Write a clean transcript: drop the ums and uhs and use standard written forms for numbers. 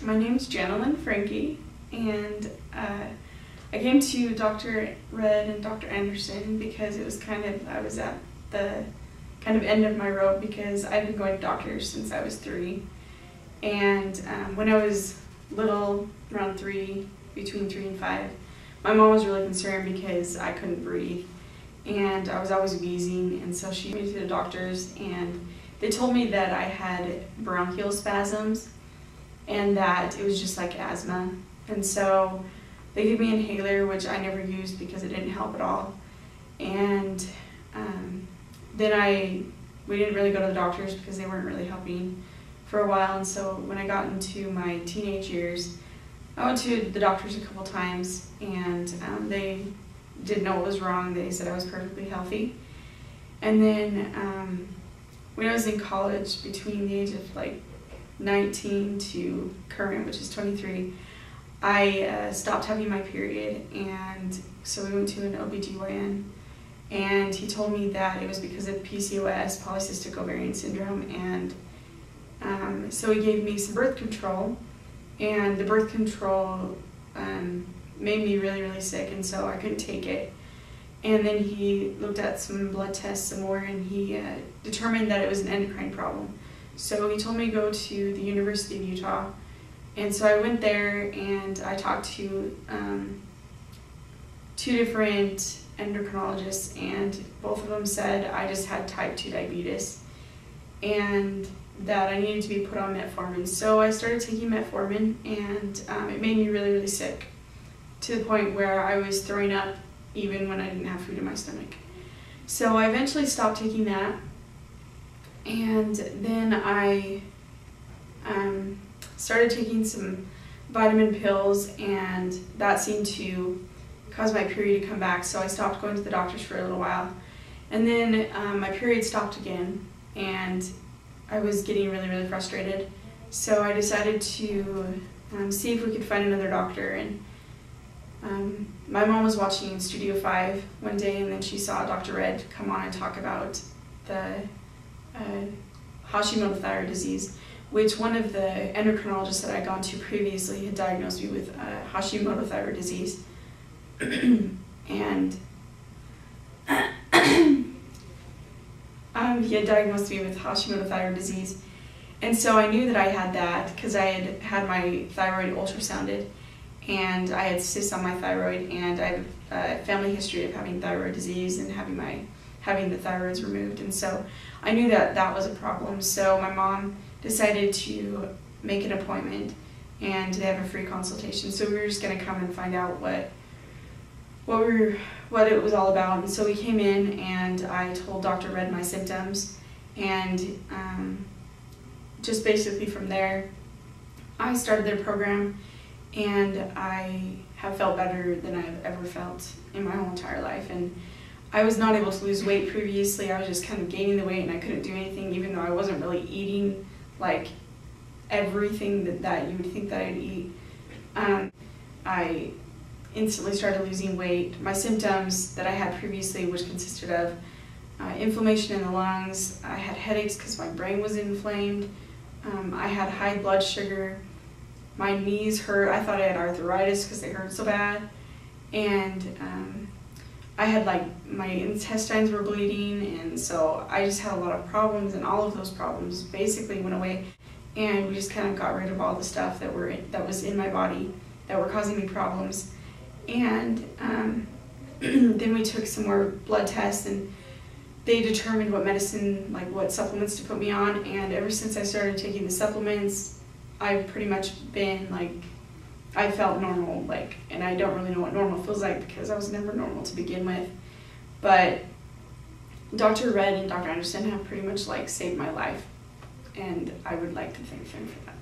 My name's JanaLynn Frankie, and I came to Dr. Red and Dr. Anderson because it was I was at the kind of end of my rope because I've been going to doctors since I was 3. And when I was little, around 3, between 3 and 5, my mom was really concerned because I couldn't breathe and I was always wheezing, and so she took me to the doctors and they told me that I had bronchial spasms and that it was just like asthma. And so they gave me an inhaler, which I never used because it didn't help at all. And then we didn't really go to the doctors because they weren't really helping for a while. And so when I got into my teenage years, I went to the doctors a couple times, and they didn't know what was wrong. They said I was perfectly healthy. And then when I was in college, between the age of like 19 to current, which is 23, I stopped having my period, and so we went to an OBGYN, and he told me that it was because of PCOS, polycystic ovarian syndrome, and so he gave me some birth control, and the birth control made me really, really sick, and so I couldn't take it. And then he looked at some blood tests some more, and he determined that it was an endocrine problem. So he told me to go to the University of Utah. And so I went there and I talked to 2 different endocrinologists, and both of them said I just had type 2 diabetes and that I needed to be put on metformin. So I started taking metformin, and it made me really, really sick, to the point where I was throwing up even when I didn't have food in my stomach. So I eventually stopped taking that, and then I started taking some vitamin pills, and that seemed to cause my period to come back, so I stopped going to the doctors for a little while. And then my period stopped again, and I was getting really, really frustrated. So I decided to see if we could find another doctor. And my mom was watching Studio 5 one day, and then she saw Dr. Red come on and talk about the Hashimoto thyroid disease, which one of the endocrinologists that I'd gone to previously had diagnosed me with Hashimoto thyroid disease. And he had diagnosed me with Hashimoto thyroid disease. And so I knew that I had that because I had had my thyroid ultrasounded, and I had cysts on my thyroid, and I have a family history of having thyroid disease and having the thyroids removed. And so I knew that that was a problem. So my mom decided to make an appointment, and they have a free consultation. So we were just going to come and find out what it was all about. And so we came in, and I told Dr. Red my symptoms, and just basically from there I started their program, and I have felt better than I've ever felt in my whole entire life. And I was not able to lose weight previously. I was just kind of gaining the weight, and I couldn't do anything, even though I wasn't really eating like everything that you would think that I'd eat. I instantly started losing weight. My symptoms that I had previously, which consisted of inflammation in the lungs, I had headaches because my brain was inflamed, I had high blood sugar, my knees hurt. I thought I had arthritis because they hurt so bad, and I had my intestines were bleeding, and so I just had a lot of problems, and all of those problems basically went away, and we just kind of got rid of all the stuff that was in my body that were causing me problems. And then we took some more blood tests, and they determined what medicine, what supplements to put me on, and ever since I started taking the supplements, I've pretty much been I felt normal, and I don't really know what normal feels like because I was never normal to begin with. But Dr. Red and Dr. Anderson have pretty much saved my life, and I would like to thank them for that.